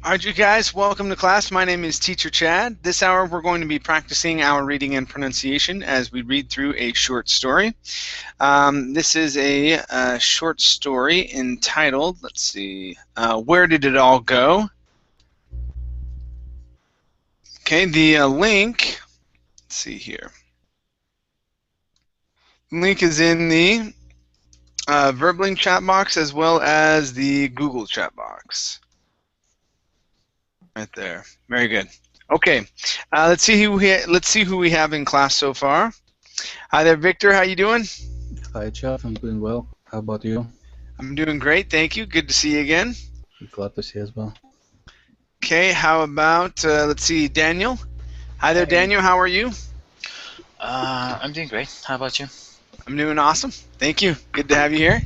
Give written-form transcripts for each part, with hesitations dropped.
All right, you guys, welcome to class. My name is Teacher Chad. This hour we're going to be practicing our reading and pronunciation as we read through a short story. This is a short story entitled, let's see, Where Did It All Go? Okay, the link, let's see here. Link is in the Verbling chat box as well as the Google chat box. Right there. Very good. Okay, let's see who we have in class so far. Hi there, Victor. How you doing? Hi, Chad. I'm doing well. How about you? I'm doing great, thank you. Good to see you again. Glad to see you as well. Okay, how about let's see, Daniel. Hi there, Daniel. How are you? I'm doing great. How about you? I'm doing awesome. Thank you. Good to have you here.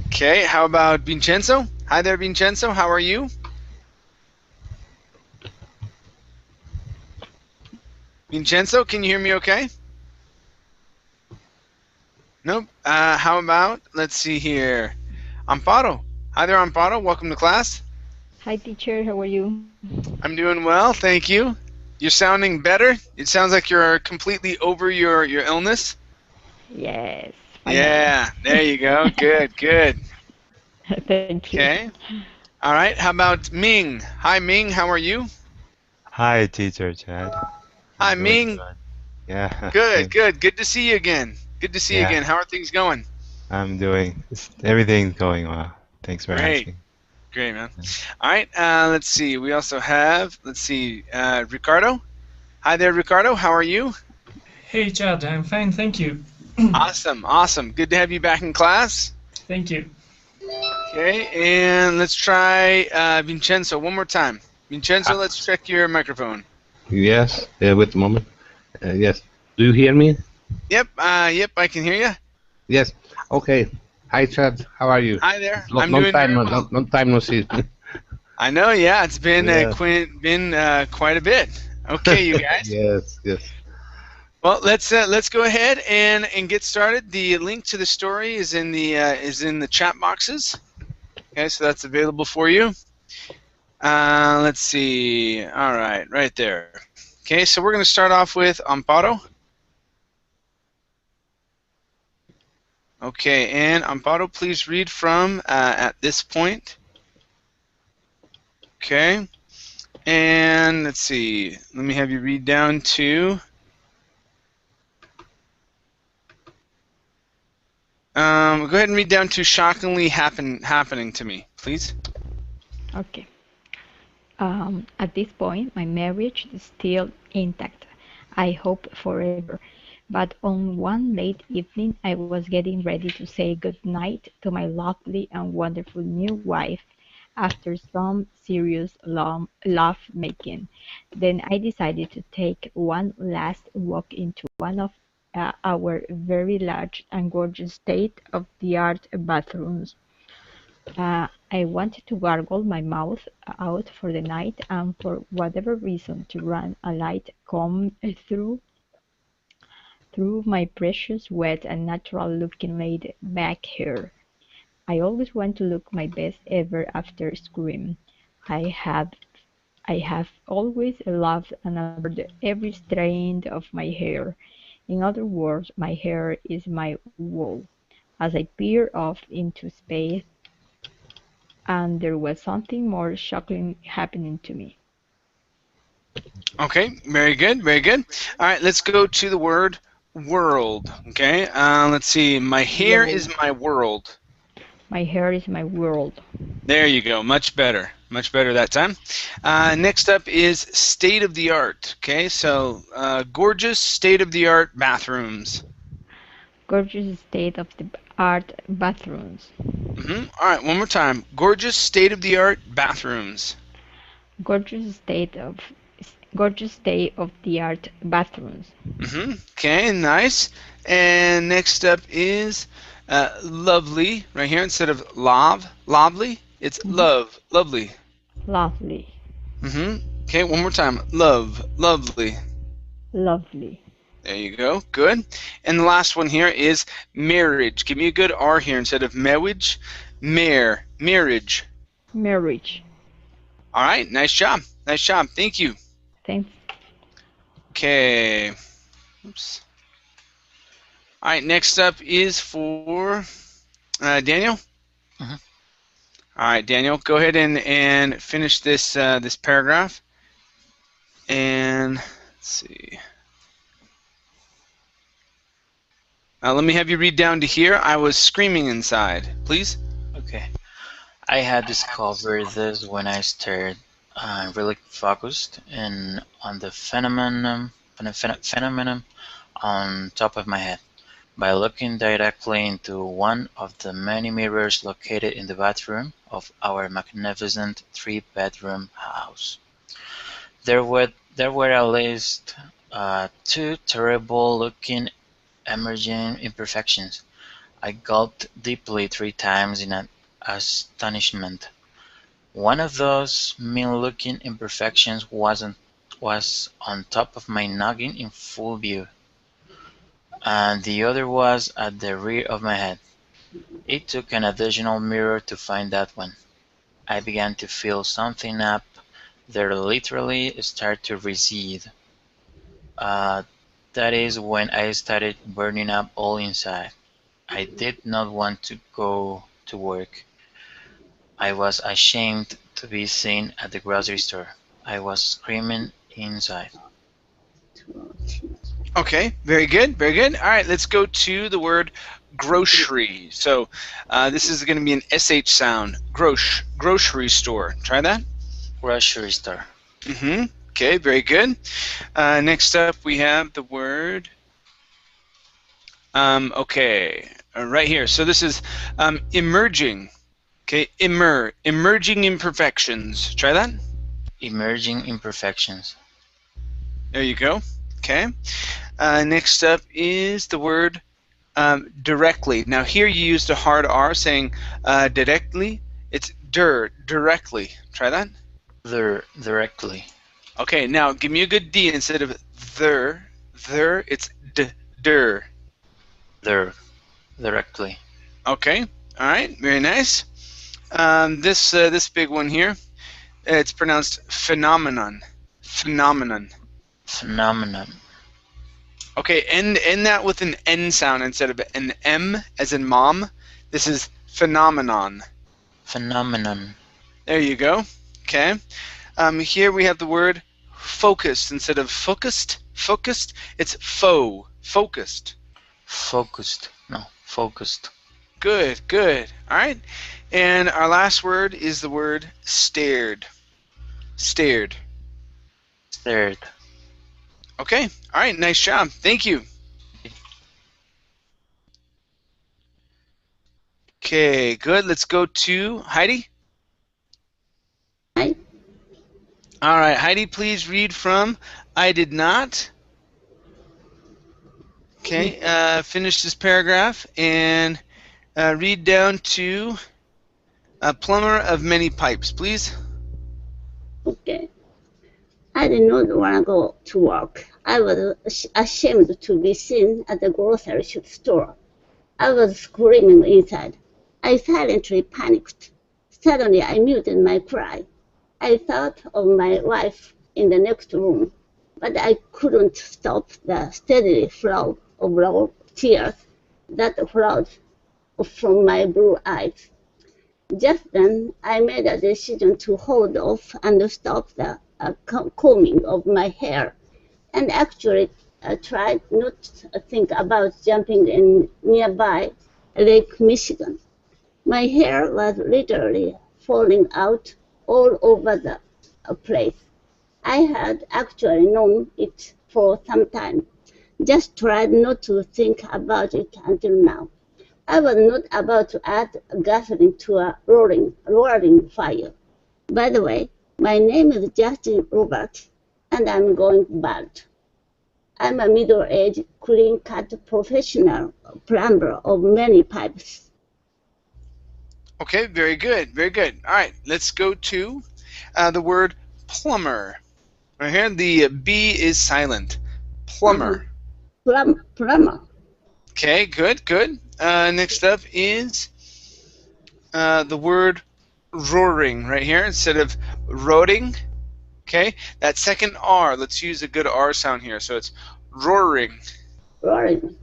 Okay, how about Vincenzo? Hi there, Vincenzo. How are you? Vincenzo, can you hear me okay? Nope. How about, let's see here, Amparo. Hi there, Amparo. Welcome to class. Hi, teacher. How are you? I'm doing well, thank you. You're sounding better. It sounds like you're completely over your illness. Yes. Yeah, there you go. Good, good. Thank you. Okay. All right. How about Ming? Hi, Ming. How are you? Hi, Teacher Chad. Hi, Ming. Good. Yeah. Good, good. Good to see you again. Good to see you again. How are things going? I'm doing. Everything's going well. Thanks for asking. Great, man. All right. Let's see. We also have, let's see, Ricardo. Hi there, Ricardo. How are you? Hey, Chad. I'm fine, thank you. Awesome, awesome. Good to have you back in class. Thank you. Okay, and let's try Vincenzo one more time. Vincenzo, let's check your microphone. Yes, wait a moment. Yes. Do you hear me? Yep, yep, I can hear you. Yes. Okay. Hi, Chad. How are you? Hi there. I'm doing very well. Long time no see. I know, yeah, it's been quite a bit. Okay, you guys. Yes, yes. Well, let's go ahead and get started. The link to the story is in the chat boxes. Okay, so that's available for you. Let's see. All right, right there. Okay, so we're going to start off with Amparo. Okay, and Amparo, please read from at this point. Okay, and let's see. Let me have you read down to. Go ahead and read down to shockingly happening to me, please. Okay. At this point, my marriage is still intact. I hope forever. But on one late evening, I was getting ready to say good night to my lovely and wonderful new wife after some serious love making. Then I decided to take one last walk into one of our very large and gorgeous state-of-the-art bathrooms. I wanted to gargle my mouth out for the night and for whatever reason to run a light comb through my precious wet and natural looking laid back hair. I always want to look my best ever after scream. I have always loved and adored every strand of my hair. In other words, my hair is my wool. As I peered off into space, and there was something more shocking happening to me. Okay, very good, very good. All right, let's go to the word world. Okay, let's see. My hair is my world. My hair is my world. There you go. Much better that time. Next up is state of the art. Okay, so gorgeous state of the art bathrooms. Gorgeous state of the art bathrooms. All right, one more time. Gorgeous state of the art bathrooms. Gorgeous state of the art bathrooms. Okay, nice. And next up is lovely, right here instead of lovely. It's lovely. Lovely. Okay, one more time. Lovely. Lovely. There you go. Good. And the last one here is marriage. Give me a good R here instead of marriage. Marriage. Marriage. All right, nice job. Nice job. Thank you. Thanks. Okay. Oops. All right, next up is for Daniel. Mhm. All right, Daniel, go ahead and finish this this paragraph. And let's see. Let me have you read down to here. I was screaming inside, please. Okay. I had discovered this when I started really focused in on the phenomenon on top of my head by looking directly into one of the many mirrors located in the bathroom of our magnificent three-bedroom house. There were at least two terrible-looking emerging imperfections. I gulped deeply 3 times in astonishment. One of those mean-looking imperfections was on top of my noggin in full view, and the other was at the rear of my head. It took an additional mirror to find that one. I began to feel something up there literally start to recede. Uh, that is when I started burning up all inside. I did not want to go to work. I was ashamed to be seen at the grocery store. I was screaming inside. Okay, very good, very good. All right, let's go to the word grocery. So this is going to be an SH sound. Grocery store. Try that. Grocery store. Mm-hmm. Okay, very good. Next up, we have the word. Okay, right here. So this is emerging. Okay, emerging imperfections. Try that. Emerging imperfections. There you go. Okay. Next up is the word directly. Now here you used a hard R saying directly. It's directly. Try that. Directly. Okay, now give me a good D instead of there. There, it's der. Directly. Okay, all right, very nice. This big one here, it's pronounced phenomenon. Phenomenon. Phenomenon. Okay, end that with an N sound instead of an M as in mom. This is phenomenon. Phenomenon. There you go. Okay. Here we have the word focused instead of focused. Focused. It's focused. Focused. No, focused. Good, good. All right. And our last word is the word stared. Stared. Stared. Okay. All right. Nice job. Thank you. Okay, good. Let's go to Heidi. Hi. All right, Heidi, please read from I did not. Okay, finish this paragraph and read down to a plumber of many pipes, please. Okay. I did not want to go to work. I was ashamed to be seen at the grocery store. I was screaming inside. I silently panicked. Suddenly, I muted my cry. I thought of my wife in the next room, but I couldn't stop the steady flow of raw tears that flowed from my blue eyes. Just then, I made a decision to hold off and stop the combing of my hair, and actually tried not to think about jumping in nearby Lake Michigan. My hair was literally falling out all over the place. I had actually known it for some time, just tried not to think about it until now. I was not about to add gasoline to a roaring fire. By the way, my name is Justin Robert, and I'm going bald. I'm a middle-aged, clean-cut professional plumber of many pipes. Okay, very good, very good. All right, let's go to the word plumber. Right here, the B is silent. Plumber. Plumber. Okay, good, good. Next up is the word roaring right here. Instead of roaring. Okay, that second R, let's use a good R sound here. So it's roaring. Roaring.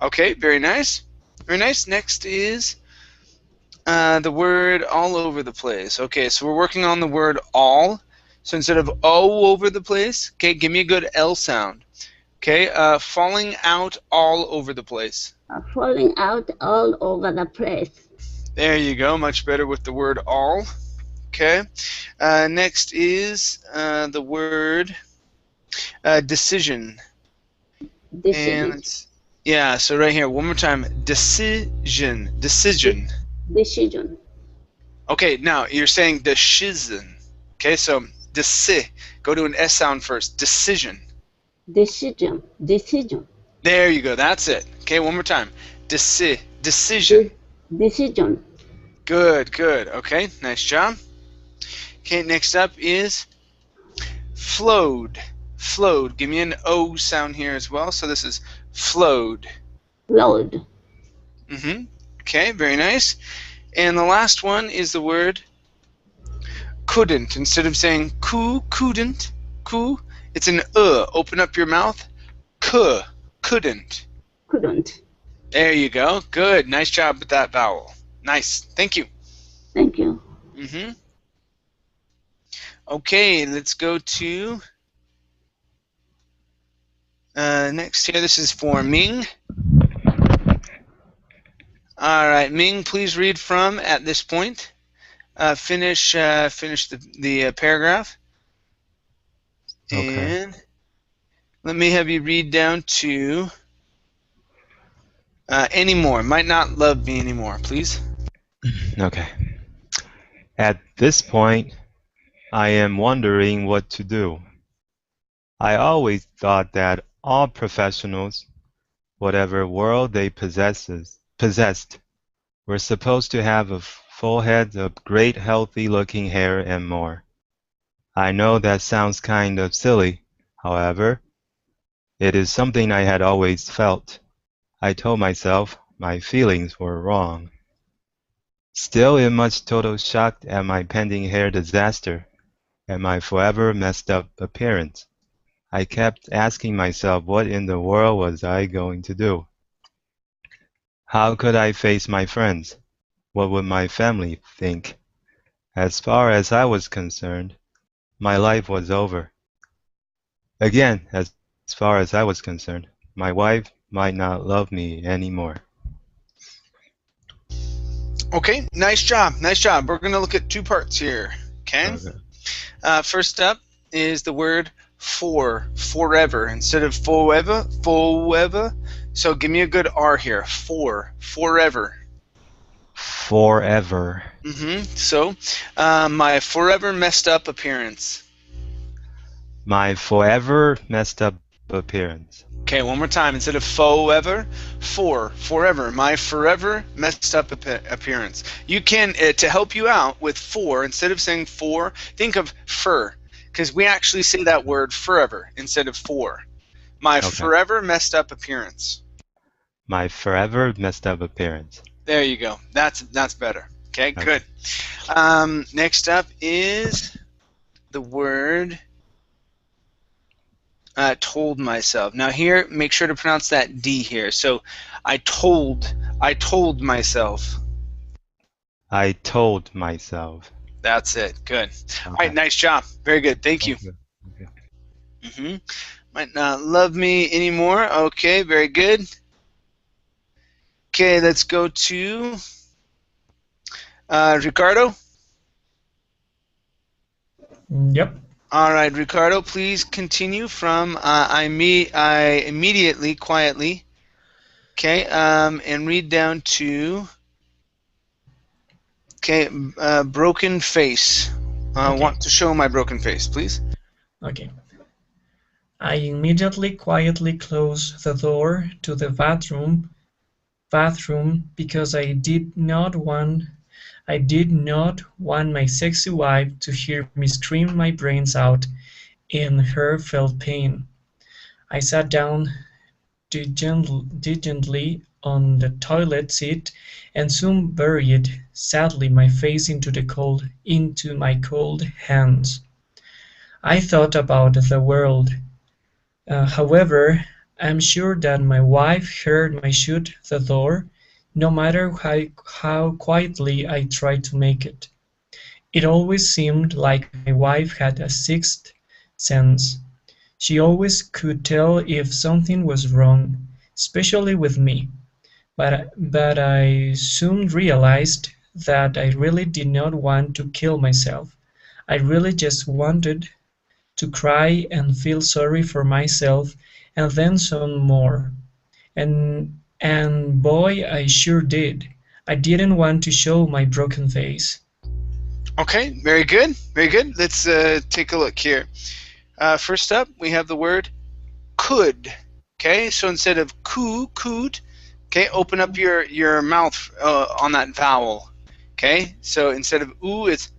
Okay, very nice. Very nice. Next is the word all over the place. Okay, so we're working on the word all. So instead of O over the place, okay, give me a good L sound. Okay, falling out all over the place. Falling out all over the place. There you go, much better with the word all. Okay, next is the word decision. Decision. And yeah, so right here, one more time, decision, decision. Decision. Okay, now you're saying decision. Okay, so deci, go to an S sound first, decision. Decision. Decision. There you go, that's it. Okay, one more time, decision. Decision. Good, good. Okay, nice job. Okay, next up is flowed. Flowed. Give me an O sound here as well. So this is flowed. Flowed. Okay, very nice. And the last one is the word couldn't. Instead of saying couldn't, it's an Open up your mouth. Couldn't. Couldn't. There you go. Good. Nice job with that vowel. Nice. Thank you. Thank you. Okay, let's go to next here. This is for Ming. All right, Ming, please read from at this point. Finish the paragraph. Okay. And let me have you read down to anymore. Might not love me anymore, please. Okay. At this point, I am wondering what to do. I always thought that all professionals, whatever world they possessed, were supposed to have a full head of great healthy-looking hair and more. I know that sounds kind of silly, however. It is something I had always felt. I told myself my feelings were wrong. Still in much total shock at my pending hair disaster and my forever messed up appearance, I kept asking myself what in the world was I going to do? How could I face my friends? What would my family think? As far as I was concerned, my life was over. Again, as far as I was concerned, my wife might not love me anymore. Okay, nice job. Nice job. We're going to look at two parts here. Okay? First up is the word forever. Instead of forever. So give me a good R here. Forever. Forever. So, my forever messed up appearance. My forever messed up appearance. Okay, one more time. Instead of forever, forever. My forever messed up appearance. You can, to help you out with instead of saying think of fur, because we actually say that word forever instead of for. My forever messed up appearance. My forever messed up appearance. There you go. That's better. Okay, good. Next up is the word told myself. Now here, make sure to pronounce that D here. So I told myself. I told myself. That's it. Good. All right, nice job. Very good. Thank you. Might not love me anymore. Okay, very good. Okay, let's go to Ricardo. Yep. All right, Ricardo, please continue from I immediately, quietly, okay, and read down to, okay, broken face. Want to show my broken face, please? Okay. I immediately quietly closed the door to the bathroom because I did not want my sexy wife to hear me scream my brains out in her felt pain. I sat down diligently on the toilet seat and soon buried sadly my face into my cold hands. I thought about the world. However, I'm sure that my wife heard me shut the door, no matter how quietly I tried to make it. It always seemed like my wife had a sixth sense. She always could tell if something was wrong, especially with me. But I soon realized that I really did not want to kill myself. I really just wanted to cry and feel sorry for myself and then some more. And boy, I sure did. I didn't want to show my broken face. Okay, very good, very good. Let's take a look here. First up, we have the word could. Okay, so instead of could, okay, open up your mouth on that vowel. Okay, so instead of ooh, it's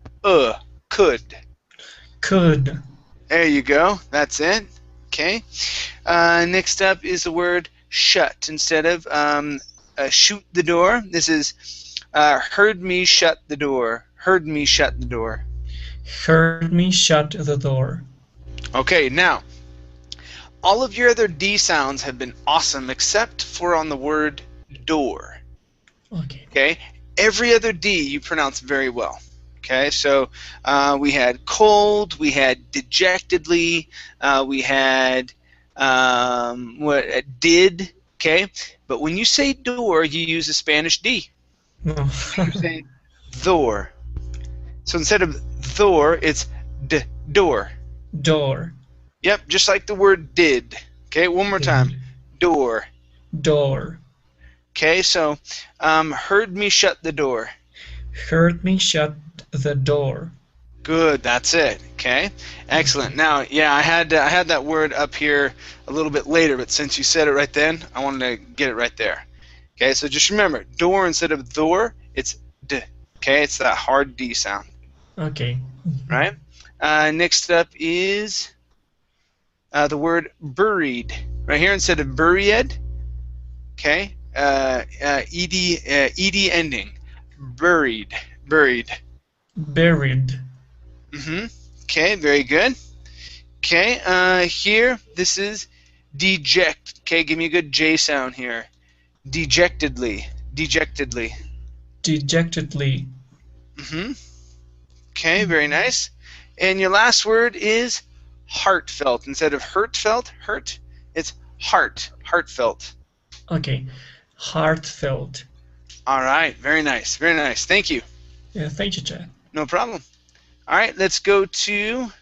could. Could. There you go. That's it. Okay. Next up is the word shut. Instead of shoot the door, this is heard me shut the door. Heard me shut the door. Heard me shut the door. Okay, now, all of your other D sounds have been awesome except for on the word door. Okay. Okay? Every other D you pronounce very well. Okay, so we had cold, we had dejectedly, we had did, okay? But when you say door, you use a Spanish D. No. You say door. So instead of door, it's door. Door. Yep, just like the word did. Okay, one more time. Door. Door. Okay, so heard me shut the door. Heard me shut the door. Good, that's it. Okay, excellent. Now, yeah, I had that word up here a little bit later, but since you said it right then, I wanted to get it right there. Okay, so just remember, door instead of door, it's d. Okay, it's that hard D sound. Okay. Right. Next up is the word buried. Right here instead of buried. Okay, ed ending. Buried. Buried. Buried. Okay, very good. Okay, here, this is deject. Okay, give me a good J sound here. Dejectedly. Dejectedly. Dejectedly. Okay, very nice. And your last word is heartfelt. Instead of hurtfelt, it's heart. Heartfelt. Okay. Heartfelt. All right, very nice. Very nice. Thank you. Yeah, thank you, Chad. No problem. All right, let's go to,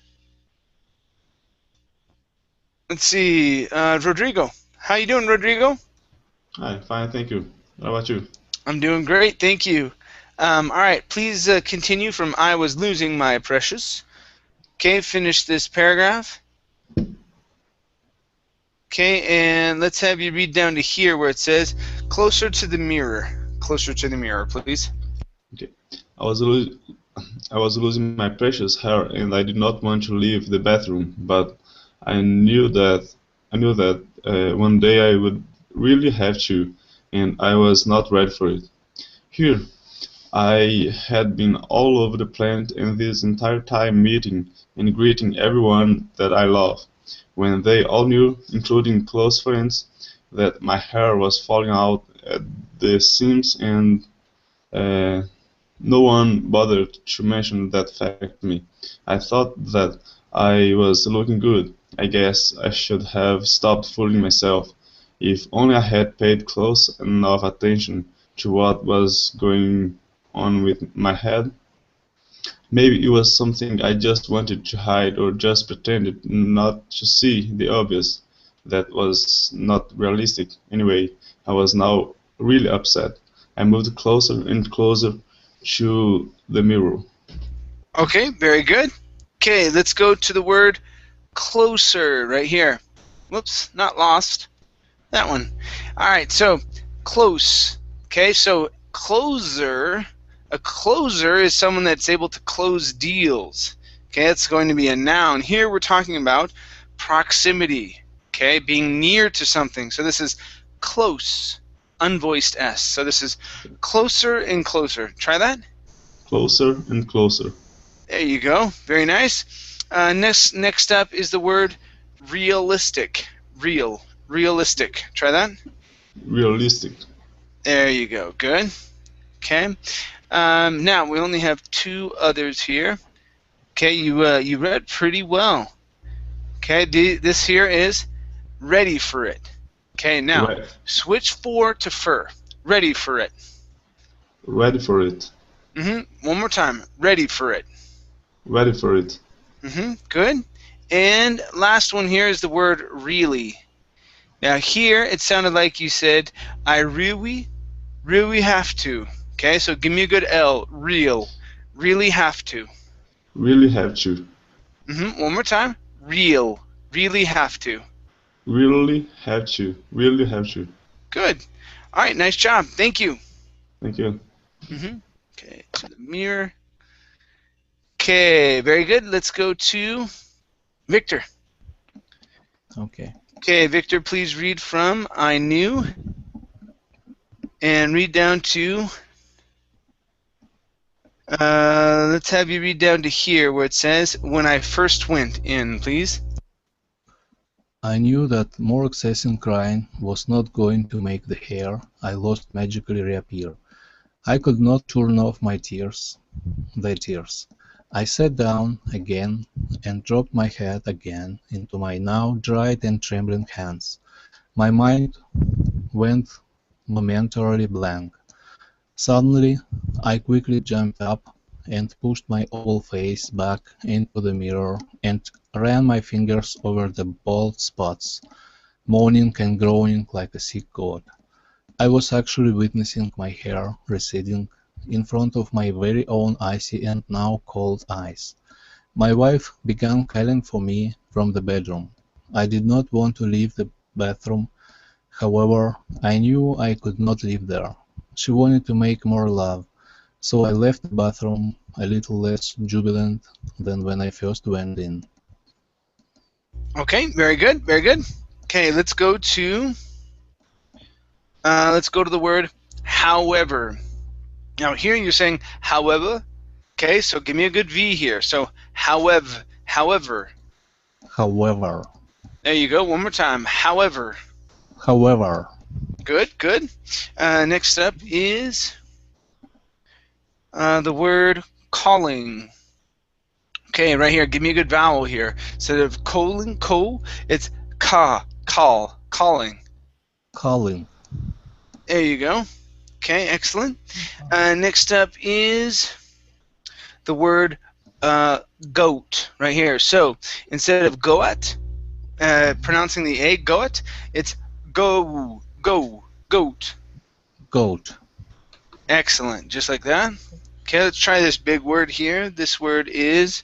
let's see, Rodrigo. How you doing, Rodrigo? Hi, fine, thank you. How about you? I'm doing great, thank you. All right, please continue from I was losing my precious. Okay, finish this paragraph. Okay, and let's have you read down to here where it says, closer to the mirror. Closer to the mirror, please. Okay. I was losing my precious hair, and I did not want to leave the bathroom, but I knew that one day I would really have to, and I was not ready for it. Here, I had been all over the planet in this entire time meeting and greeting everyone that I love, when they all knew, including close friends, that my hair was falling out at the seams, and no one bothered to mention that fact to me. I thought that I was looking good. I guess I should have stopped fooling myself. If only I had paid close enough attention to what was going on with my head. Maybe it was something I just wanted to hide or just pretended not to see the obvious. That was not realistic. Anyway, I was now really upset. I moved closer and closer to the mirror. Okay, very good. Okay, let's go to the word closer right here. Whoops, not lost. That one. All right, so close. Okay, so closer. A closer is someone that's able to close deals. Okay, it's going to be a noun. Here we're talking about proximity. Okay, being near to something. So this is close. unvoiced S. So this is closer and closer. Try that. Closer and closer. There you go. Very nice. Next up is the word realistic. Realistic. Try that. Realistic. There you go. Good. Okay. Now we only have 2 others here. Okay, you read pretty well. Okay, this here is ready for it. Okay, now Right. switch for to fur. Ready for it. Ready for it. One more time. Ready for it. Ready for it. Good. And last one here is the word really. Now here it sounded like you said, I really have to. Okay, so give me a good L. Real. Really have to. Really have to. One more time. Real. Really have to. Really have to. Really have to. Good. All right, nice job. Thank you. Thank you. Okay, to the mirror. Okay, very good. Let's go to Victor. Okay. Okay, Victor, please read from I knew and read down to, let's have you read down to here where it says, when I first went in, please. I knew that more excessive crying was not going to make the hair I lost magically reappear. I could not turn off my tears, the tears. I sat down again and dropped my head again into my now dried and trembling hands. My mind went momentarily blank. Suddenly, I quickly jumped up and pushed my oval face back into the mirror and ran my fingers over the bald spots, moaning and groaning like a sick goat. I was actually witnessing my hair receding in front of my very own icy and now cold eyes. My wife began calling for me from the bedroom. I did not want to leave the bathroom. However, I knew I could not live there. She wanted to make more love, so I left the bathroom a little less jubilant than when I first went in. Okay, very good, very good. Okay, let's go to the word however. Now here you're saying however. Okay, so give me a good V here. So however. However. There you go. One more time. However. However. Good, good. Next up is the word calling. Okay, right here. Give me a good vowel here. Instead of calling, it's ka, call, calling. Calling. There you go. Okay, excellent. Next up is the word goat right here. So instead of goat, pronouncing the A, goat, it's goat. Goat. Excellent, just like that. Okay, let's try this big word here. This word is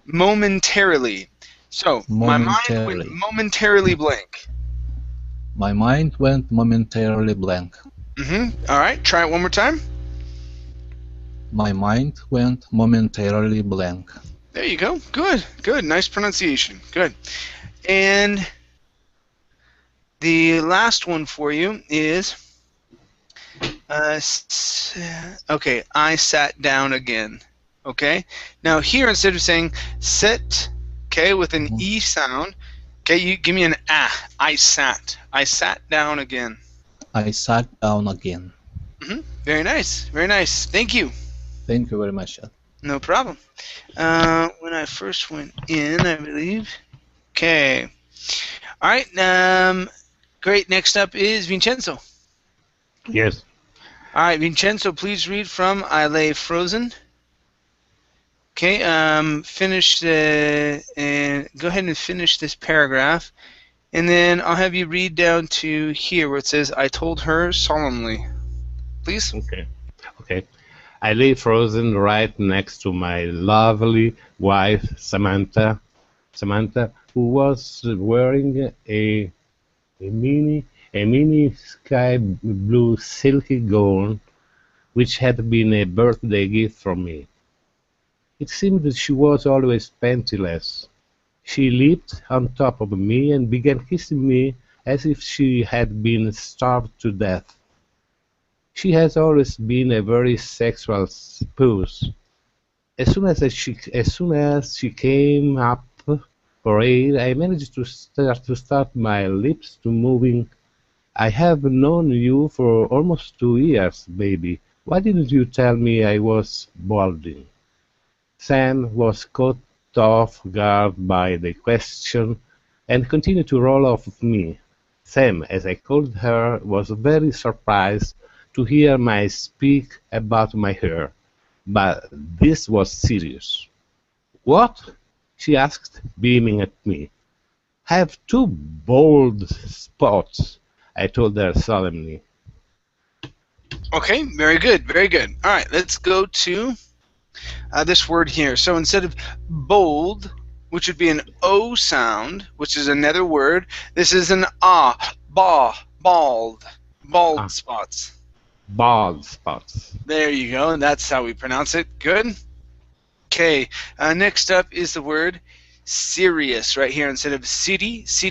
momentarily. So my mind went momentarily blank. My mind went momentarily blank. All right, try it one more time. My mind went momentarily blank. There you go. Good, good. Nice pronunciation. Good. And the last one for you is, okay, I sat down again. Okay. Now here, instead of saying sit, okay, with an E sound, okay, you give me an ah. I sat. I sat down again. I sat down again. Very nice. Very nice. Thank you. Thank you very much. No problem. When I first went in, I believe. Okay. All right. Great. Next up is Vincenzo. Yes. All right, Vincenzo, please read from I Lay Frozen. Okay. Finish and go ahead and finish this paragraph, and then I'll have you read down to here where it says, "I told her solemnly." Please. Okay. Okay. I lay frozen right next to my lovely wife, Samantha, who was wearing a mini sky blue silky gown, which had been a birthday gift from me. It seemed that she was always penniless. She leaped on top of me and began kissing me as if she had been starved to death. She has always been a very sexual puss. As soon as she came up for air, I managed to start my lips to moving. I have known you for almost 2 years, baby. Why didn't you tell me I was balding? Sam was caught off guard by the question and continued to roll off of me. Sam, as I called her, was very surprised to hear me speak about my hair, but this was serious. What? She asked, beaming at me. I have two bald spots, I told her solemnly. Okay, very good, very good. All right, let's go to this word here. So instead of bold, which would be an O sound, which is another word, this is an bald Ah, spots. bald spots. There you go, and that's how we pronounce it. Good. Okay, next up is the word serious right here. Instead of serious,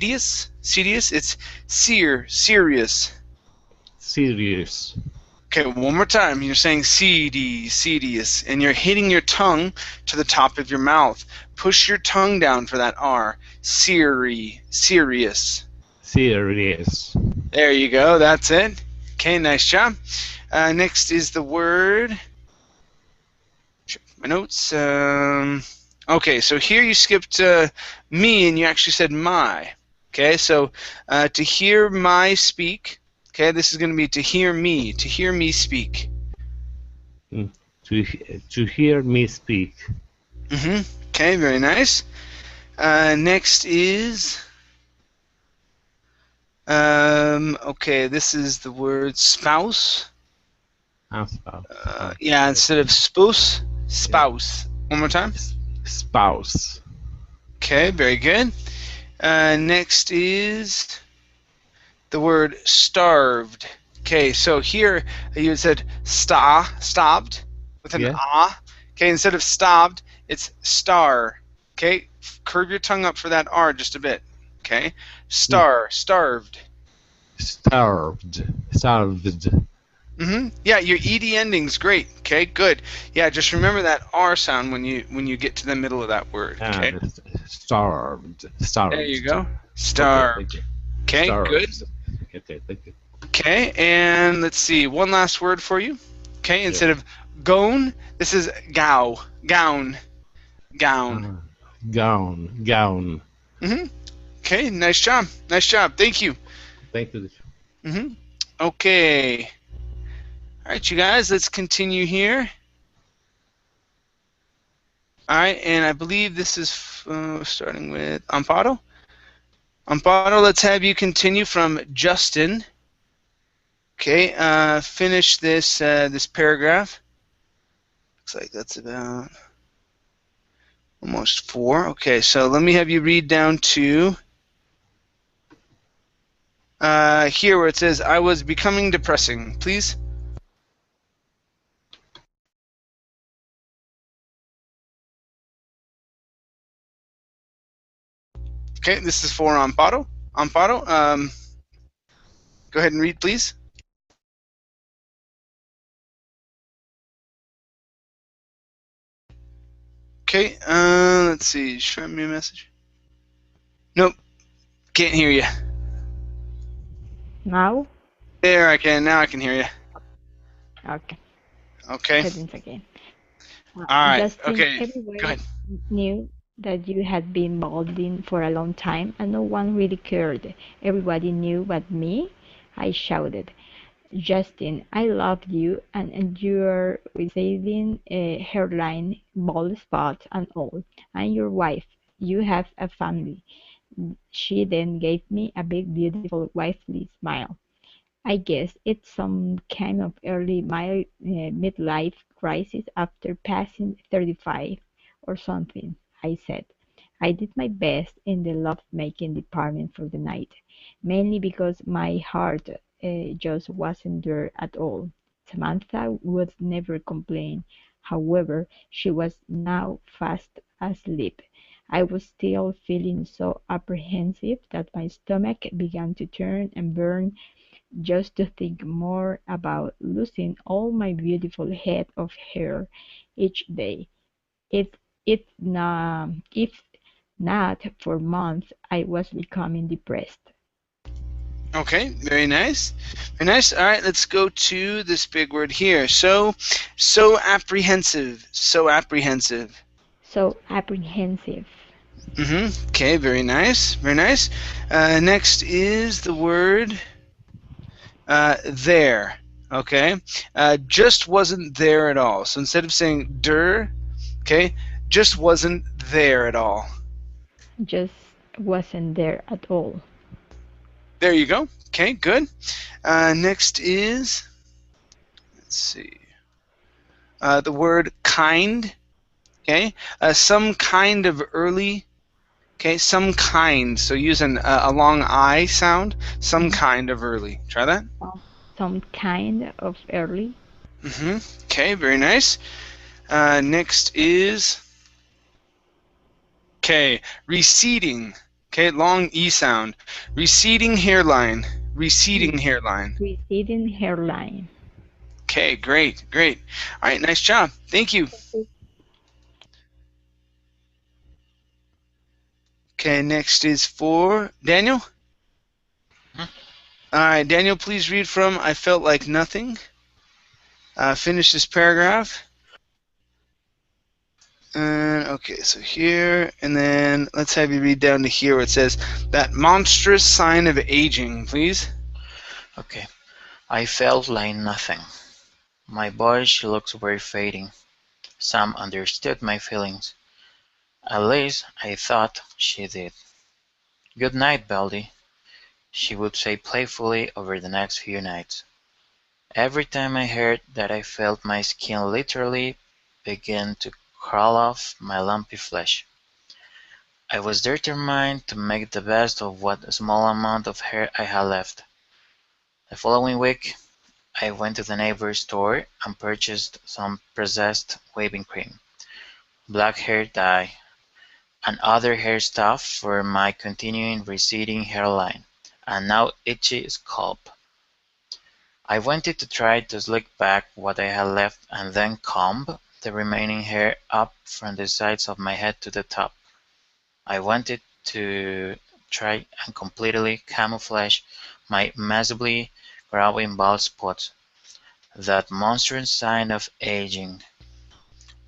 it's serious. Serious. Okay, one more time. You're saying serious, and you're hitting your tongue to the top of your mouth. Push your tongue down for that R. Serious. Serious. There you go. That's it. Okay, nice job. Next is the word. Check my notes. Okay, so here you skipped me, and you actually said my. Okay, so to hear my speak. Okay, this is going to be to hear me speak. Mm, to hear me speak. Okay, very nice. Next is, okay, this is the word spouse. Yeah, instead of spouse. One more time. Spouse. Okay, very good. Next is the word starved. Okay, so here you said stopped with an ah. Okay, instead of stopped, it's star. Okay, curve your tongue up for that R just a bit. Okay, starved. Starved. Yeah, your ed ending's great. Okay, good. Yeah, just remember that R sound when you get to the middle of that word. Okay. Starved. There you go. Starved. Okay, good. Okay, thank you. Okay, and let's see, one last word for you. Okay, instead of gown, this is gown. Gown. Okay, nice job. Thank you. Thank you. Okay. All right, you guys, let's continue here. All right, and I believe this is starting with Amparo. Amparo, let's have you continue from Justin. Okay, finish this this paragraph. Looks like that's about almost 4. Okay, so let me have you read down to here where it says, I was becoming depressing, please. Okay, this is for Amparo. Amparo, go ahead and read, please. Okay, let's see. Show me a message. Nope, can't hear you. Now? There, I can. Now I can hear you. Okay. Okay. Settings again. All right. Justin, Okay. everybody Go ahead. knew that you had been balding for a long time, and no one really cared. Everybody knew but me. I shouted. Justin, I love you, and you're within a hairline, bald spots, and all. I'm your wife. You have a family. She then gave me a big, beautiful, wifely smile. I guess it's some kind of early midlife crisis after passing 35 or something, I said. I did my best in the love-making department for the night, mainly because my heart just wasn't there at all. Samantha would never complain. However, she was now fast asleep. I was still feeling so apprehensive that my stomach began to turn and burn just to think more about losing all my beautiful head of hair each day. It, if not for months, I was becoming depressed. Okay, very nice. Very nice. All right, let's go to this big word here. So apprehensive. So apprehensive. So apprehensive. Okay, very nice. Very nice. Next is the word there. Okay. Just wasn't there at all. So instead of saying der, okay, just wasn't there at all. Just wasn't there at all. There you go. Okay, good. Next is, let's see, the word kind. Okay, some kind of early. Okay, some kind. So use a long I sound. Some kind of early. Try that. Some kind of early. Okay, very nice. Next is, okay, receding. Okay, long E sound. Receding hairline. Receding hairline. Receding hairline. Okay, great, great. All right, nice job. Thank you. Okay, next is for Daniel. All right, Daniel, please read from I Felt Like Nothing. Finish this paragraph. Okay, so here, and then let's have you read down to here where it says, that monstrous sign of aging, please. Okay. I felt like nothing. My body looks very fading. Sam understood my feelings. At least I thought she did. Good night, Baldy, she would say playfully over the next few nights. Every time I heard that I felt my skin literally begin to crawl off my lumpy flesh. I was determined to make the best of what small amount of hair I had left. The following week, I went to the neighbor's store and purchased some pressed waving cream, black hair dye, and other hair stuff for my continuing receding hairline and now itchy scalp. I wanted to try to slick back what I had left and then comb the remaining hair up from the sides of my head to the top. I wanted to try and completely camouflage my massively growing bald spots, that monstrous sign of aging.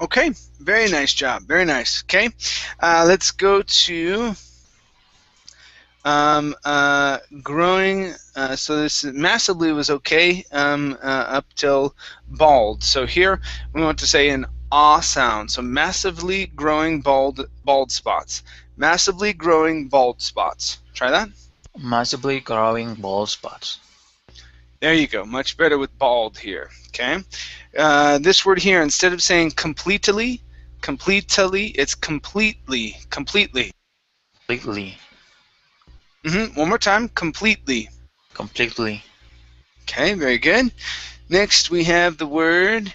Okay, very nice job. Very nice. Okay, let's go to growing. So this massively was okay up till bald. So here we want to say an ah sound. So massively growing bald spots. Massively growing bald spots. Try that. Massively growing bald spots. There you go. Much better with bald here. Okay. This word here, instead of saying completely, it's completely. Completely. One more time. Completely. Completely. Okay, very good. Next we have the word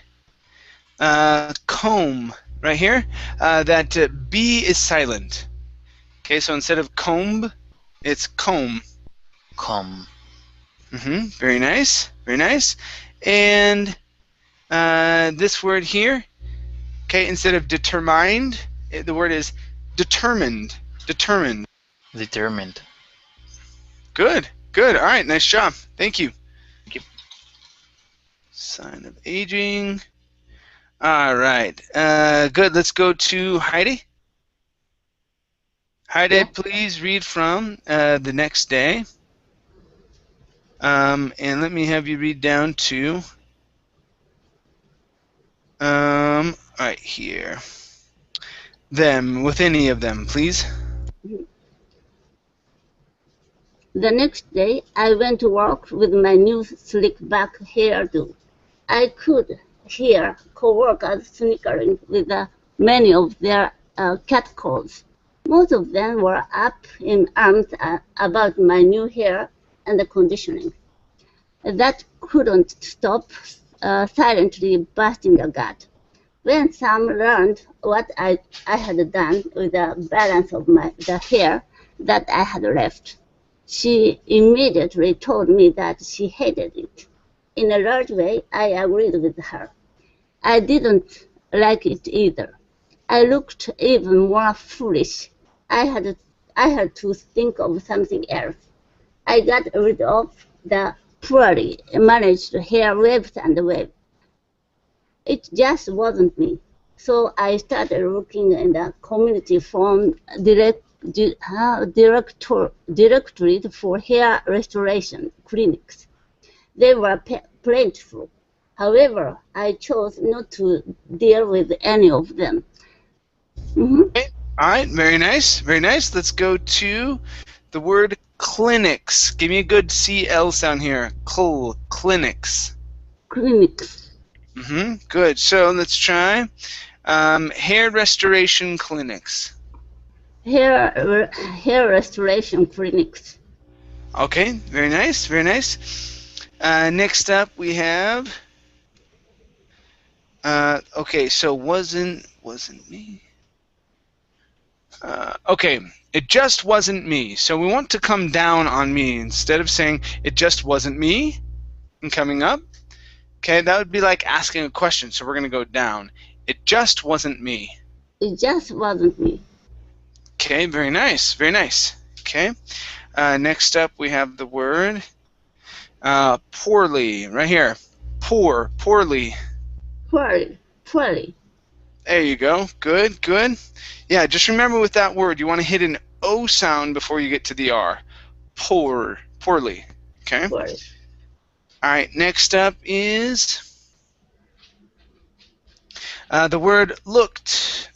comb right here. That B is silent. Okay, so instead of comb, it's comb. Comb. Very nice. Very nice. And this word here, okay, instead of determined, the word is determined. Determined. Determined. Good. Good. All right. Nice job. Thank you. Thank you. Sign of aging. All right. Good. Let's go to Heidi. Heidi, Yeah. please read from the next day. And let me have you read down to right here. Them, with any of them, please. The next day, I went to work with my new slick back hairdo. I could hear co-workers snickering with many of their catcalls. Most of them were up in arms about my new hair and the conditioning. That couldn't stop silently bursting a gut. When some learned what I had done with the balance of the hair that I had left, She immediately told me that she hated it. In a large way, I agreed with her. I didn't like it either. I looked even more foolish. I had to think of something else. I got rid of the poorly managed hair waves and waves. It just wasn't me. So I started looking in the community phone directory for hair restoration clinics. They were plentiful. However, I chose not to deal with any of them. Okay. All right, very nice, very nice. Let's go to the word clinics. Give me a good CL sound here. Clinics. Clinics. Good. So let's try hair restoration clinics. Hair restoration clinics. Okay, very nice, very nice. Next up we have. Okay, so wasn't me. Okay, it just wasn't me. So we want to come down on me instead of saying it just wasn't me and coming up. Okay, that would be like asking a question. So we're going to go down. It just wasn't me. It just wasn't me. Okay, very nice, very nice. Okay, next up we have the word poorly, right here. Poorly. Poorly. There you go. Good, good. Yeah, just remember with that word, you want to hit an O sound before you get to the R. Poorly. Okay? Poorly. All right, next up is the word looked.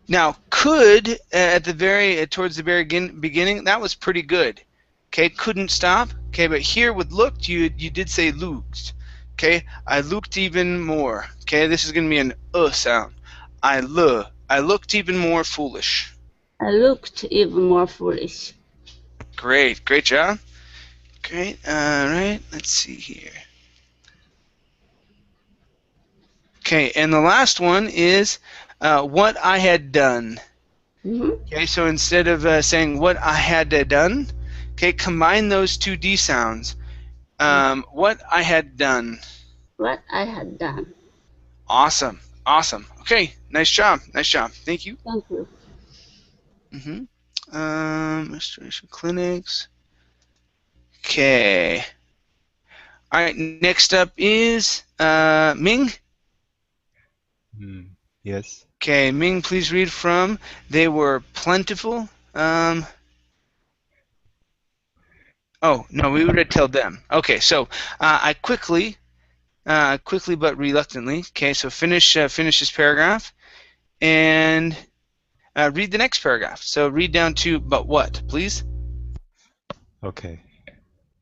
Now, could at the towards the very beginning, that was pretty good. Okay, couldn't stop. Okay, but here with looked, you did say looked. Okay, I looked even more. Okay, this is going to be an sound. I looked even more foolish. I looked even more foolish. Great, great job. Great. All right, let's see here. Okay, and the last one is what I had done. Okay, so instead of saying what I had done, okay, combine those two D sounds. What I had done. What I had done. Awesome, awesome. Okay, nice job, nice job. Thank you. Thank you. Restoration clinics. Okay. All right, next up is Ming. Yes. Okay, Ming, please read from They Were Plentiful. Oh, no, we would have told them. Okay, so I quickly but reluctantly, okay, so finish this paragraph and read the next paragraph. So read down to but what, please. Okay.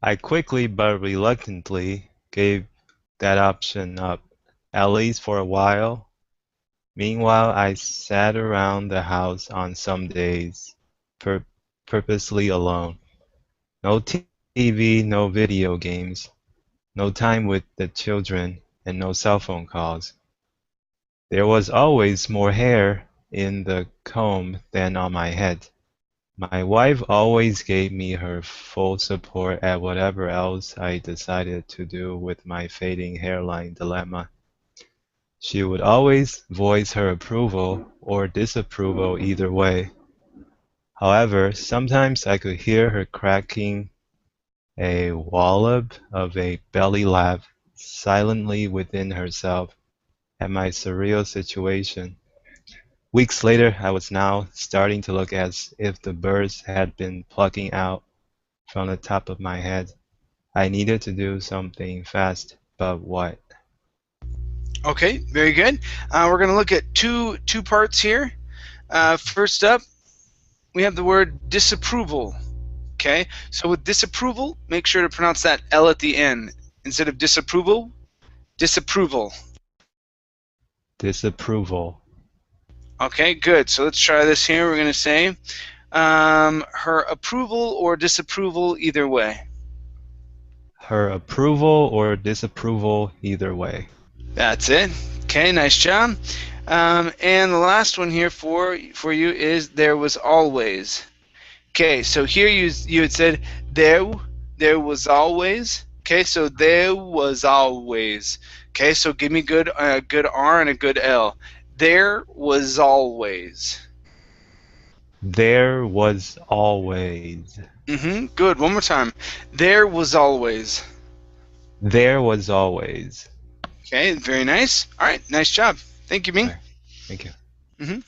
I quickly but reluctantly gave that option up, at least for a while. Meanwhile, I sat around the house on some days, purposely alone. No TV, no video games, no time with the children, and no cell phone calls. There was always more hair in the comb than on my head. My wife always gave me her full support at whatever else I decided to do with my fading hairline dilemma. She would always voice her approval or disapproval either way. However, sometimes I could hear her cracking a wallop of a belly laugh silently within herself at my surreal situation. Weeks later, I was now starting to look as if the birds had been plucking out from the top of my head. I needed to do something fast, but what? Okay, very good. We're going to look at two parts here. First up, we have the word disapproval. Okay, so with disapproval, make sure to pronounce that L at the end. Instead of disapproval, disapproval. Disapproval. Okay, good. So let's try this here. We're going to say her approval or disapproval either way. Her approval or disapproval either way. That's it. Okay, nice job. And the last one here for you is there was always. Okay, so here you had said there was always. Okay, so there was always. Okay, so give me good good R and a good L. There was always. There was always. Good. One more time. There was always. There was always. Okay, very nice. All right, nice job. Thank you, Ming. Right. Thank you.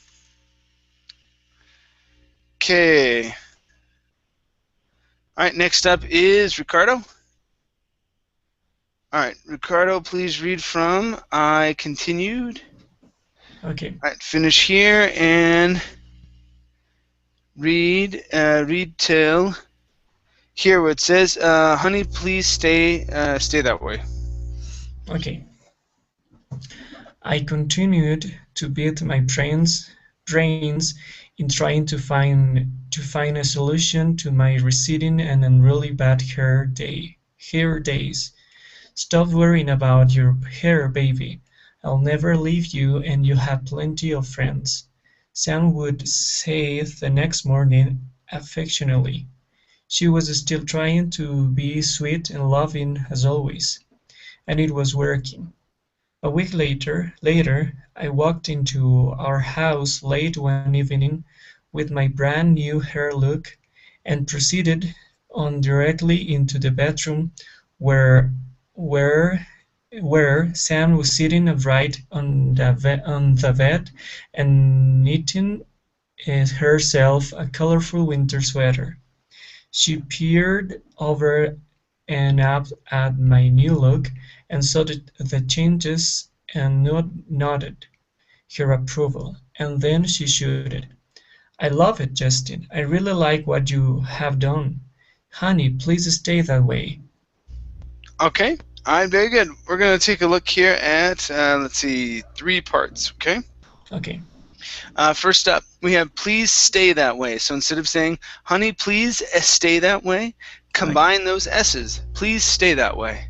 Okay. All right, next up is Ricardo. All right, Ricardo, please read from I continued. Okay. All right, finish here and read till here where it says, "Honey, please stay that way." Okay. I continued to beat my brains in trying to find a solution to my receding and unruly bad hair days. Stop worrying about your hair, baby. I'll never leave you and you have plenty of friends, Sam would say the next morning affectionately. She was still trying to be sweet and loving as always, and it was working. A week later, I walked into our house late one evening with my brand new hair look and proceeded on directly into the bedroom where where where Sam was sitting upright on the bed and knitting herself a colorful winter sweater. She peered over and up at my new look and saw the changes and nodded her approval, and then she shouted, "I love it, Justin. I really like what you have done. Honey, please stay that way." Okay. All right, very good. We're going to take a look here at, let's see, 3 parts, okay? Okay. First up, we have please stay that way. So instead of saying, honey, please stay that way, combine those S's. Please stay that way.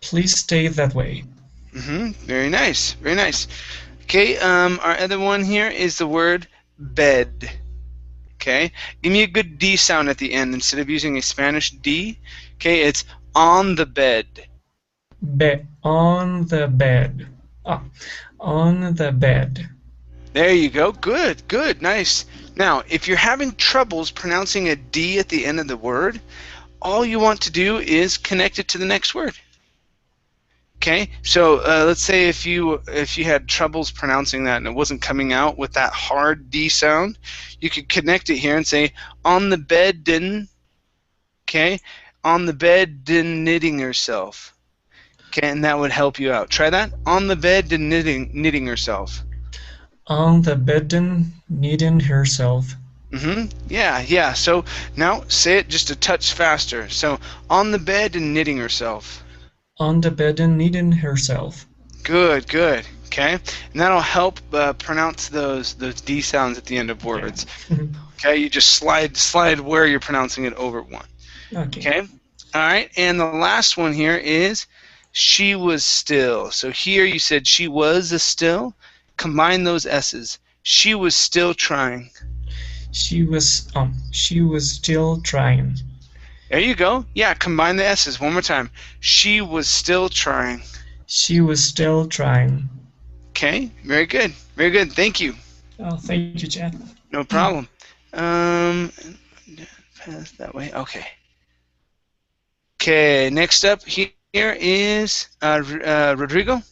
Please stay that way. Very nice. Very nice. Okay, our other one here is the word bed. Okay, give me a good D sound at the end instead of using a Spanish D. Okay, it's on the bed. On the bed. On the bed. There you go. Good, good, nice. Now, if you're having troubles pronouncing a D at the end of the word, all you want to do is connect it to the next word. Okay, so let's say if you had troubles pronouncing that and it wasn't coming out with that hard D sound, you could connect it here and say on the bed didn't. Okay, on the bed didn't knitting herself. Okay, and that would help you out. Try that. On the bed didn't knitting herself. On the bed knitting herself. Yeah. So now say it just a touch faster. So on the bed and knitting herself. On the bed and knitting herself. Good. Okay, and that'll help pronounce those D sounds at the end of words. Okay, you just slide where you're pronouncing it over one. Okay. All right, and the last one here is she was still. So here you said she was a still. Combine those S's. She was still trying. She was still trying. There you go. Yeah, combine the S's one more time. She was still trying. She was still trying. Okay, very good. Very good. Thank you. Oh, thank you, Chad. No problem. Pass that way. Okay. Okay, next up here is Rodrigo.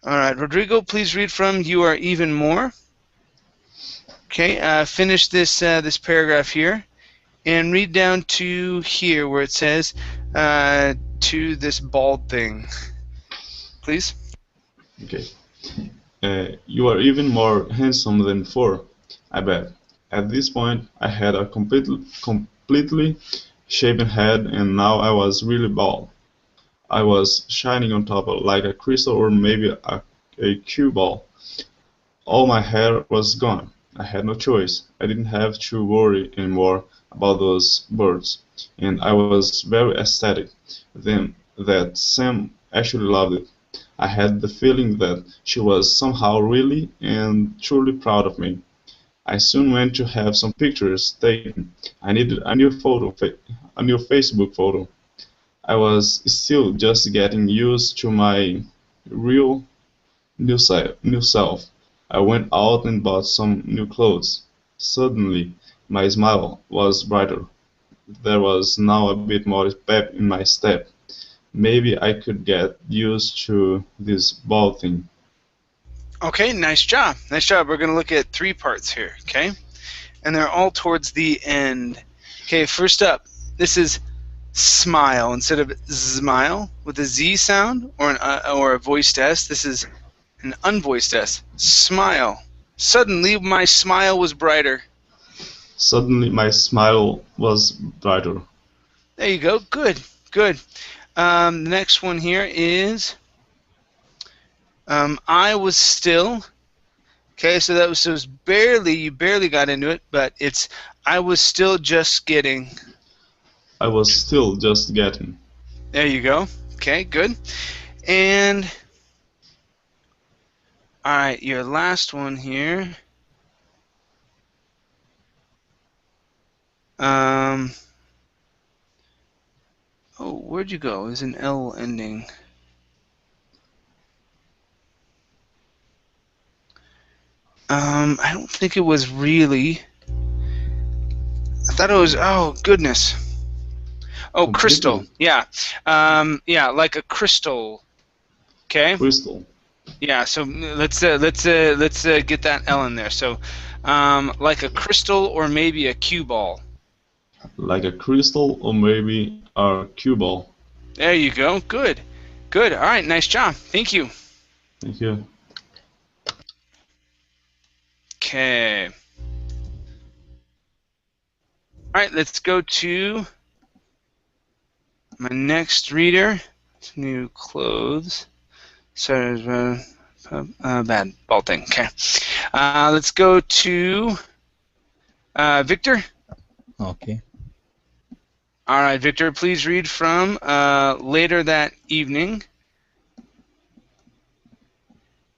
All right, Rodrigo, please read from "You Are Even More." Okay, finish this paragraph here, and read down to here where it says to this bald thing. Please. Okay. You are even more handsome than before, I bet. At this point, I had a completely shaven head, and now I was really bald. I was shining on top like a crystal or maybe a cue ball. All my hair was gone. I had no choice. I didn't have to worry anymore about those birds, and I was very ecstatic then that Sam actually loved it. I had the feeling that she was somehow really and truly proud of me. I soon went to have some pictures taken. I needed a new Facebook photo. I was still just getting used to my real new self. I went out and bought some new clothes. Suddenly, my smile was brighter. There was now a bit more pep in my step. Maybe I could get used to this ball thing. Okay, nice job. Nice job. We're going to look at 3 parts here, okay? And they're all towards the end. Okay, first up, this is smile instead of smile with a Z sound or a voiced S. This is an unvoiced S. Smile. Suddenly, my smile was brighter. Suddenly, my smile was brighter. There you go. Good. Good. The next one here is I was still. Okay, so that was barely, you barely got into it, but it's I was still just getting. I was still just getting. There you go. Okay, good. And all right, your last one here. Oh, where'd you go? Is an L ending. I don't think it was really. I thought it was. Oh goodness. Oh, crystal. Yeah. Yeah, like a crystal. Okay. Crystal. Yeah. So let's get that L in there. So, like a crystal or maybe a cue ball. Like a crystal or maybe a cue ball. There you go. Good. Good. All right. Nice job. Thank you. Thank you. Okay. All right. Let's go to my next reader. New clothes. Sorry, bad ball thing. Okay. Let's go to Victor. Okay. All right, Victor, please read from later that evening.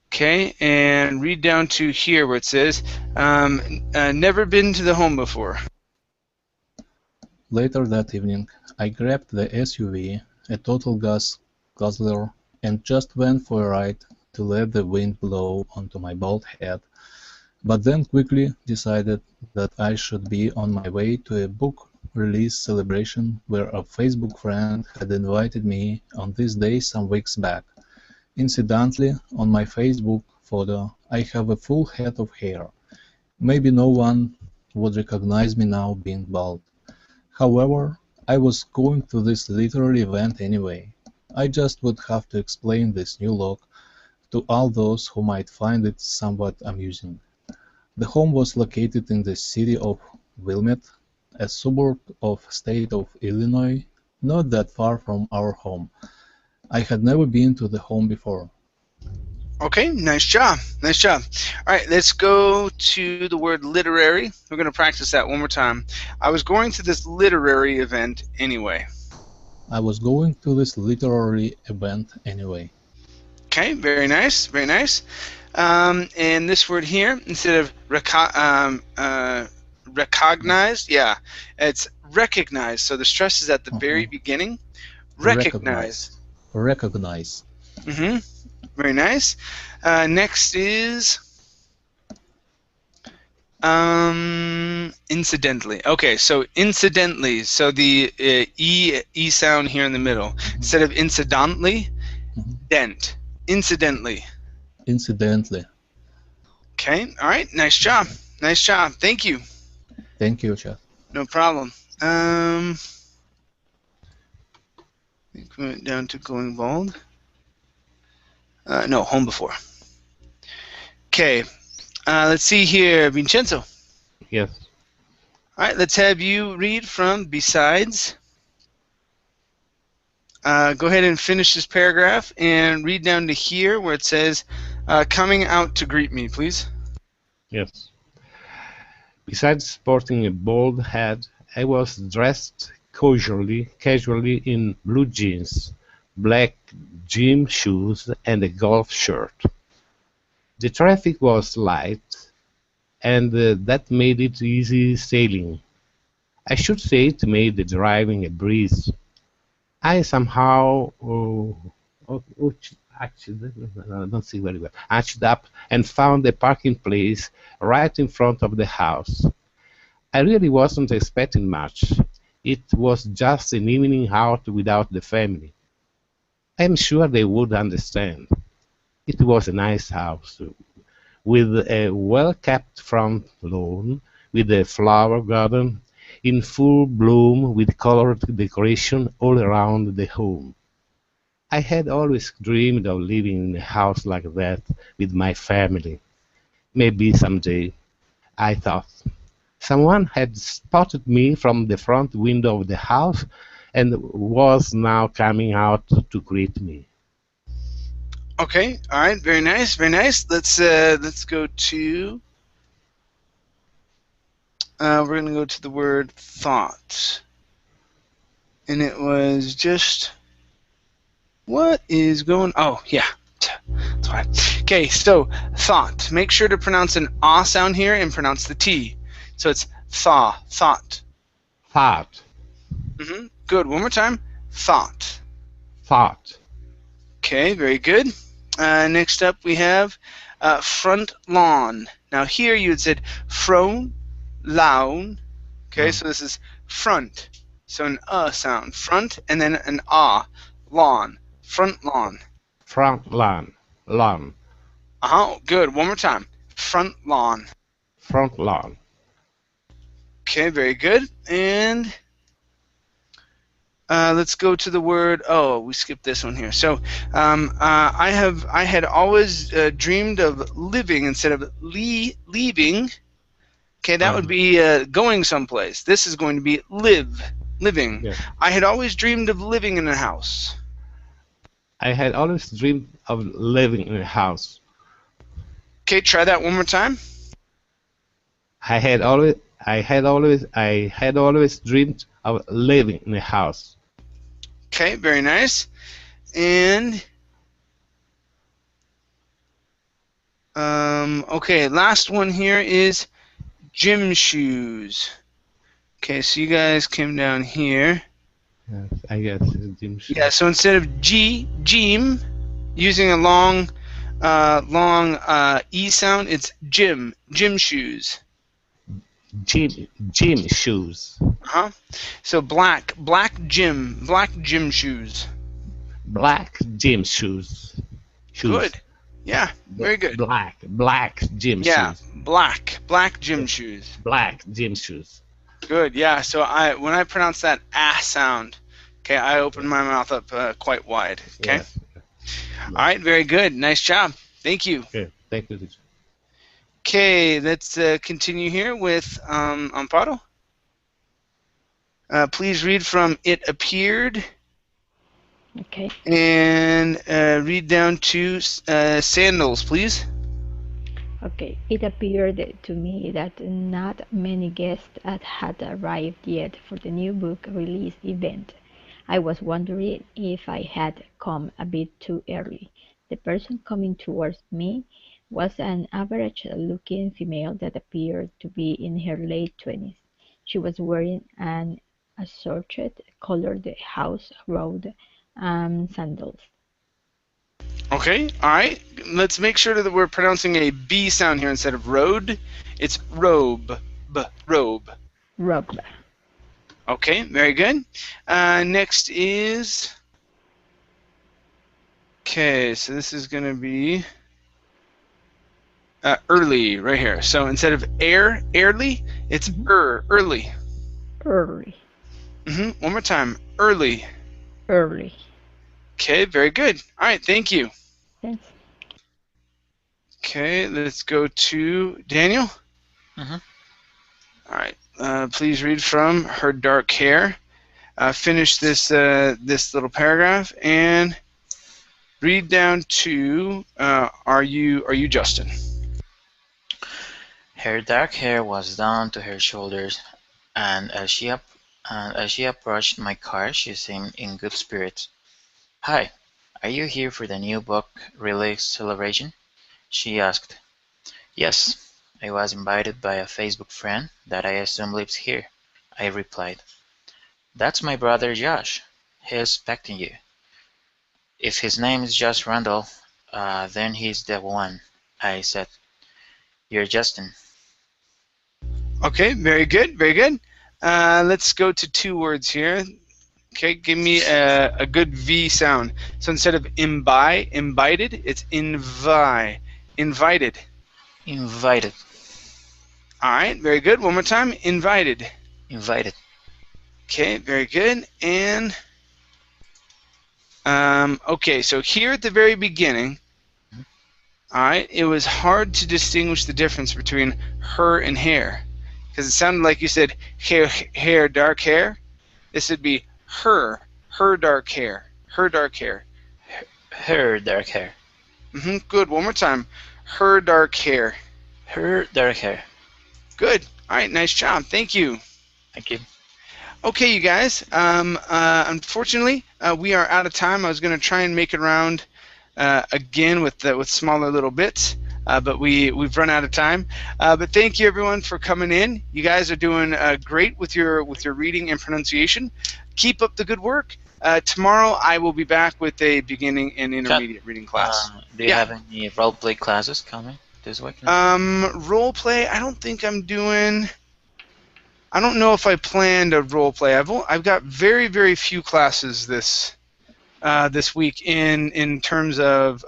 Okay, and read down to here where it says, never been to the home before. Later that evening, I grabbed the SUV, a total gas guzzler, and just went for a ride to let the wind blow onto my bald head, but then quickly decided that I should be on my way to a book release celebration where a Facebook friend had invited me on this day some weeks back. Incidentally, on my Facebook photo, I have a full head of hair. Maybe no one would recognize me now being bald. However, I was going to this literary event anyway. I just would have to explain this new look to all those who might find it somewhat amusing. The home was located in the city of Wilmette, a suburb of state of Illinois, not that far from our home. I had never been to the home before. Okay, nice job. Nice job. All right, let's go to the word literary. We're going to practice that one more time. I was going to this literary event anyway. I was going to this literary event anyway. Okay, very nice, very nice. And this word here, instead of recognized, yeah, it's recognized. So the stress is at the very beginning. Recognize. Recognize. Mm-hmm. Very nice. Next is incidentally. Okay, so incidentally. So the e sound here in the middle instead of incidentally, dent. Incidentally. Incidentally. Okay. All right. Nice job. Nice job. Thank you. Thank you, Chad. No problem. I think we went down to going bald. No, home before. Okay. Let's see here, Vincenzo. Yes. All right. Let's have you read from besides. Go ahead and finish this paragraph and read down to here where it says, coming out to greet me, please. Yes. Besides sporting a bald head, I was dressed casually in blue jeans, black gym shoes, and a golf shirt. The traffic was light, and that made it easy sailing. I should say it made the driving a breeze. I somehow actually, I don't see very well. Arched up and found a parking place right in front of the house. I really wasn't expecting much. It was just an evening out without the family. I'm sure they would understand. It was a nice house, with a well-kept front lawn, with a flower garden in full bloom with colored decoration all around the home. I had always dreamed of living in a house like that with my family. Maybe someday, I thought. Someone had spotted me from the front window of the house and was now coming out to greet me. Okay, all right, very nice, very nice. Let's go to. We're gonna go to the word thought, and it was just. What is going? Oh yeah, that's fine. Okay, so thought. Make sure to pronounce an ah sound here and pronounce the t. So it's thought. Thought, Good. One more time. Thought. thought, Okay, very good. Next up we have front lawn. Now here you had said front lawn. Okay, so this is front. So an sound. Front and then an ah. Lawn. Front lawn. front lawn, lawn, Good. One more time. Front lawn. front lawn, Okay, very good. And let's go to the word. Oh, we skipped this one here. So I had always dreamed of living instead of leaving. Okay, that would be going someplace. This is going to be living. Yeah. I had always dreamed of living in a house. I had always dreamed of living in a house. Okay, try that one more time. I had always dreamed of living in a house. Okay, very nice. And okay, last one here is gym shoes. Okay, so you guys came down here. Yes, I guess it's gym shoes. Yeah, so instead of gym, using a long E sound, it's gym shoes. Gym shoes. So black gym shoes. Black gym shoes. Good. Yeah, very good. Black gym Yeah, shoes. black gym shoes. Black gym shoes. Good. Yeah. So when I pronounce that ah sound, okay, I open my mouth up quite wide. Okay. Yes. All right. Very good. Nice job. Thank you. Okay. Thank you, teacher. Okay. Let's continue here with Amparo. Please read from "It appeared." Okay. And read down to sandals, please. Okay, it appeared to me that not many guests had arrived yet for the new book release event. I was wondering if I had come a bit too early. The person coming towards me was an average-looking female that appeared to be in her late 20s. She was wearing an assorted-colored house robe and sandals. Okay, all right. Let's make sure that we're pronouncing a B sound here instead of road. It's robe. Robe. Robe. Okay, very good. Next is... Okay, so this is going to be early right here. So instead of early, it's early. Early. One more time. Early. Early. Okay, very good. All right, thank you. Thanks. Okay, let's go to Daniel. Mhm. All right, please read from her dark hair. Finish this this little paragraph and read down to are you Justin? Her dark hair was down to her shoulders, and as she approached my car, she seemed in good spirits. "Hi, are you here for the new book release celebration?" she asked. "Yes, I was invited by a Facebook friend that I assume lives here. I replied, "That's my brother Josh. He's expecting you. If his name is Josh Randall, then he's the one," I said. "You're Justin." Okay, very good, very good. Let's go to 2 words here. Okay, give me a good V sound. So instead of invited, it's invited. Invited. All right, very good. One more time, invited. Invited. Okay, very good. And okay, so here at the very beginning, all right, it was hard to distinguish the difference between her and hair, because it sounded like you said hair, dark hair. This would be her dark hair, her dark hair. Her dark hair. Good. One more time, her dark hair. Her dark hair. Good. All right, nice job. Thank you. Thank you. Okay, you guys. Unfortunately, we are out of time. I was going to try and make it around again with smaller little bits, but we've run out of time. But thank you everyone for coming in. You guys are doing great with your reading and pronunciation. Keep up the good work. Tomorrow I will be back with a beginning and intermediate reading class. Do you have any role play classes coming this week? Role play. I don't think I'm doing. I don't know if I planned a role play. I've got very, very few classes this week in terms of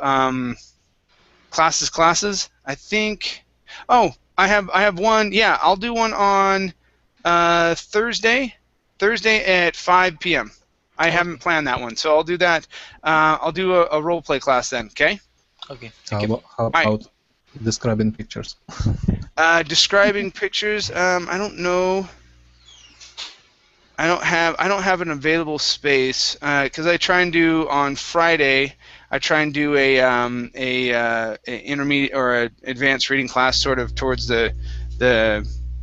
classes. I think. Oh, I have one. Yeah, I'll do one on Thursday at 5 p.m. I haven't planned that one, so I'll do that. I'll do a role play class then. Okay. Okay. How about describing pictures? Describing pictures. I don't know. I don't have an available space because I try and do on Friday. I try and do a intermediate or a advanced reading class sort of towards the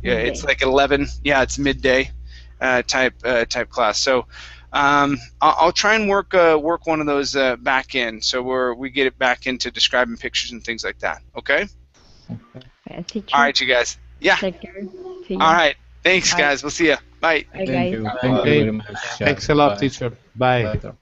it's like 11. Yeah, it's midday type class. So I'll try and work one of those back in, so we get it back into describing pictures and things like that. Okay. All right, you guys. Yeah. Take care. See you. All right. Thanks, Bye. guys. We'll see you. Bye. Bye, Thank guys. you. Thank you very much. Thanks a lot, Bye. teacher. Bye. Later.